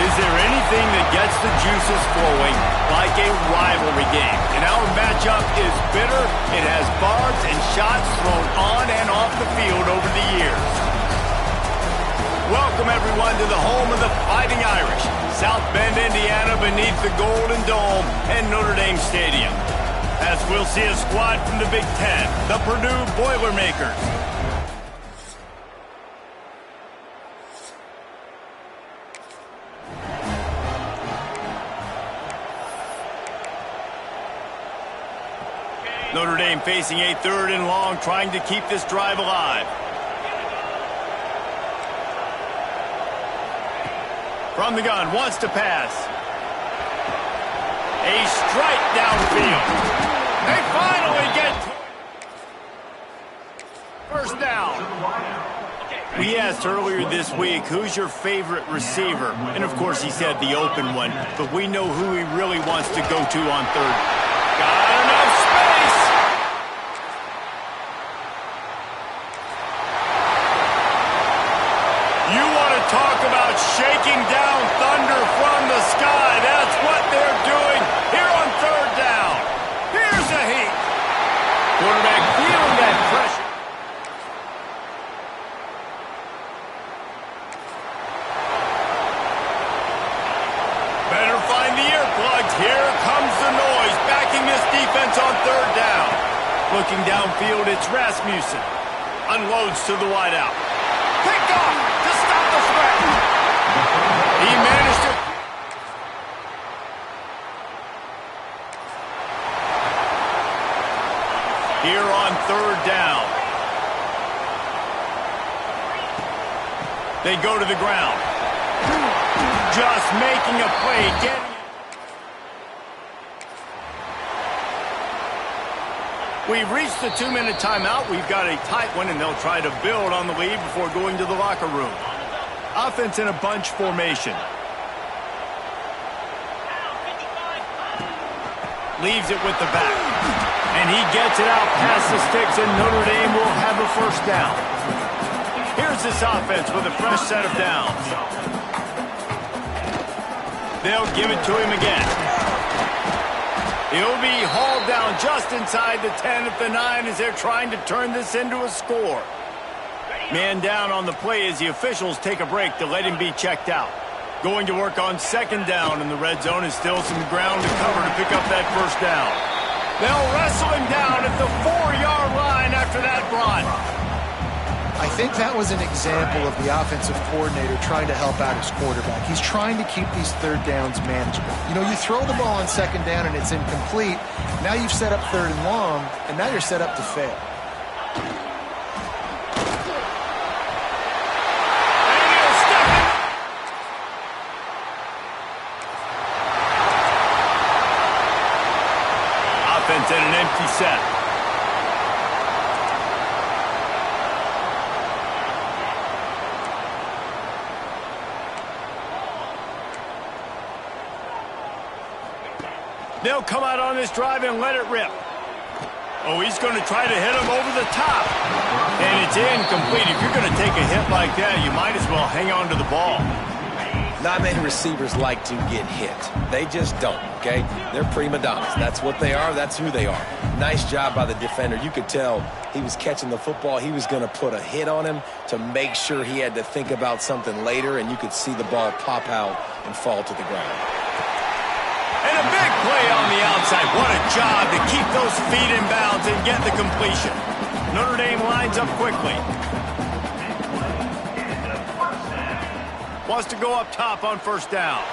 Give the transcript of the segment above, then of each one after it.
Is there anything that gets the juices flowing like a rivalry game? And our matchup is bitter. It has barbs and shots thrown on and off the field over the years. Welcome, everyone, to the home of the Fighting Irish, South Bend, Indiana, beneath the Golden Dome and Notre Dame Stadium. As we'll see a squad from the Big Ten, the Purdue Boilermakers. Notre Dame facing a 3rd and long, trying to keep this drive alive. From the gun, wants to pass. A strike downfield. They finally get first down. We asked earlier this week, who's your favorite receiver? And of course he said the open one, but we know who he really wants to go to on 3rd. Got enough space. You want to talk about shaking down thunder from the sky. That's what they're doing here on 3rd down. Here's a heat. Quarterback feeling that pressure. Better find the earplugs. Here comes the noise, backing this defense on 3rd down. Looking downfield, it's Rasmussen. Unloads to the wideout. Picked off to stop the threat. He managed to... Here on 3rd down. They go to the ground. Just making a play. We've reached the 2-minute timeout. We've got a tight one, and they'll try to build on the lead before going to the locker room. Offense in a bunch formation. Leaves it with the back. And he gets it out past the sticks, and Notre Dame will have a 1st down. Here's this offense with a fresh set of downs. They'll give it to him again. He'll be hauled down just inside the 10 at the 9 as they're trying to turn this into a score. Man down on the play as the officials take a break to let him be checked out. Going to work on 2nd down in the red zone, is still some ground to cover to pick up that 1st down. They'll wrestle him down at the 4-yard line after that run. I think that was an example of the offensive coordinator trying to help out his quarterback. He's trying to keep these 3rd downs manageable. You know, you throw the ball on 2nd down and it's incomplete. Now you've set up 3rd and long, and now you're set up to fail. Offense at an empty set. They'll come out on this drive and let it rip. Oh, he's going to try to hit him over the top. And it's incomplete. If you're going to take a hit like that, you might as well hang on to the ball. Not many receivers like to get hit. They just don't, okay? They're prima donnas. That's what they are. That's who they are. Nice job by the defender. You could tell he was catching the football. He was going to put a hit on him to make sure he had to think about something later, and you could see the ball pop out and fall to the ground. And a big play on the outside. What a job to keep those feet in bounds and get the completion. Notre Dame lines up quickly. Wants to go up top on 1st down.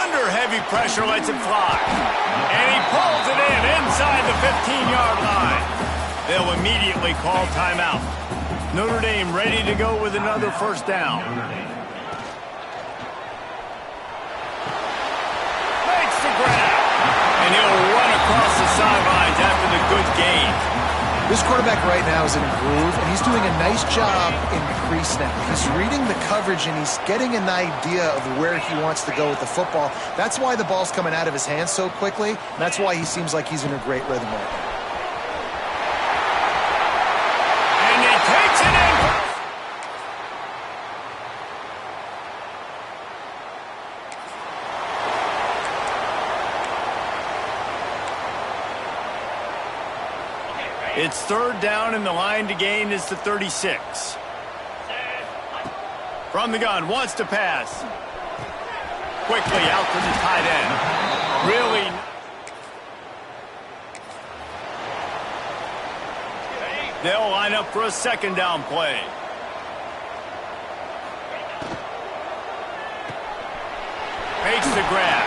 Under heavy pressure, lets it fly. And he pulls it in inside the 15-yard line. They'll immediately call timeout. Notre Dame ready to go with another 1st down. The grab, and he'll run across the sidelines after the good gain. This quarterback right now is in a groove, and he's doing a nice job in pre-snap. He's reading the coverage, and he's getting an idea of where he wants to go with the football. That's why the ball's coming out of his hands so quickly, and that's why he seems like he's in a great rhythm right now. And he takes it in. It's third down, and the line to gain is the 36. From the gun, wants to pass. Quickly out to the tight end. Really. They'll line up for a second down play. Makes the grab.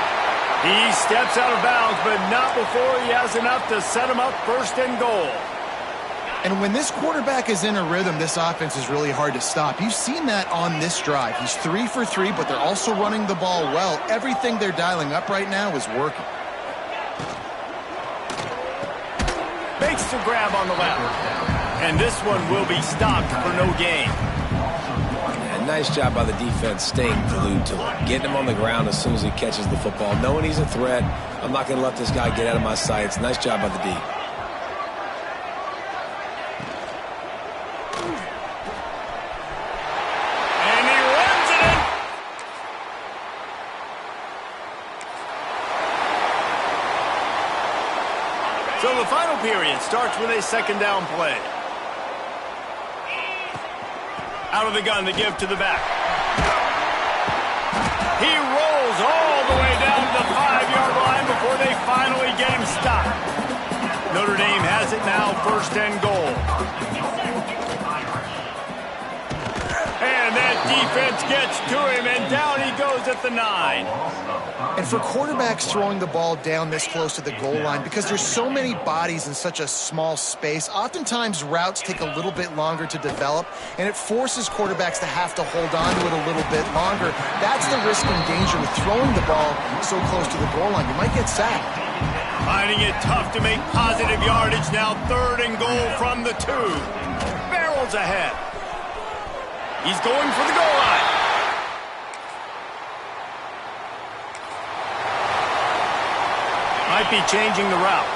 He steps out of bounds, but not before he has enough to set him up first and goal. And when this quarterback is in a rhythm, this offense is really hard to stop. You've seen that on this drive. He's 3 for 3, but they're also running the ball well. Everything they're dialing up right now is working. Makes the grab on the left. And this one will be stopped for no gain. Yeah, nice job by the defense staying glued to him. Getting him on the ground as soon as he catches the football. Knowing he's a threat, I'm not going to let this guy get out of my sights. Nice job by the D. So the final period starts with a second down play. Out of the gun, the give to the back. He rolls all the way down to the 5-yard line before they finally get him stopped. Notre Dame has it now, first and goal. And that defense gets to him, and down he goes at the 9. And for quarterbacks throwing the ball down this close to the goal line, because there's so many bodies in such a small space, oftentimes routes take a little bit longer to develop, and it forces quarterbacks to have to hold on to it a little bit longer. That's the risk and danger with throwing the ball so close to the goal line. You might get sacked. Finding it tough to make positive yardage now, third and goal from the 2. Barrels ahead. He's going for the goal line. Might be changing the route.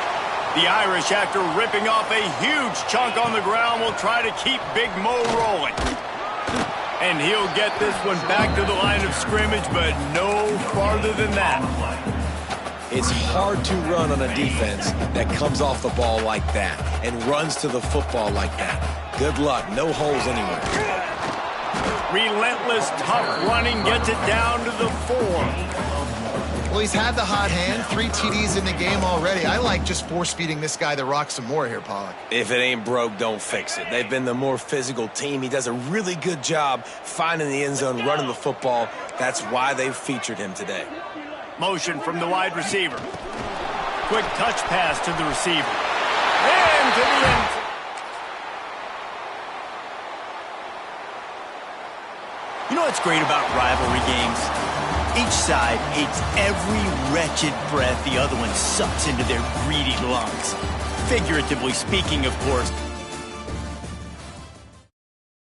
The Irish, after ripping off a huge chunk on the ground, will try to keep Big Mo rolling. And he'll get this one back to the line of scrimmage, but no farther than that. It's hard to run on a defense that comes off the ball like that and runs to the football like that. Good luck. No holes anywhere. Relentless, tough running gets it down to the 4. Well, he's had the hot hand, 3 TDs in the game already. I like just force-feeding this guy the rock some more here, Pollock. If it ain't broke, don't fix it. They've been the more physical team. He does a really good job finding the end zone, running the football. That's why they've featured him today. Motion from the wide receiver. Quick touch pass to the receiver. And to the end. You know what's great about rivalry games? Each side hates every wretched breath the other one sucks into their greedy lungs. Figuratively speaking, of course.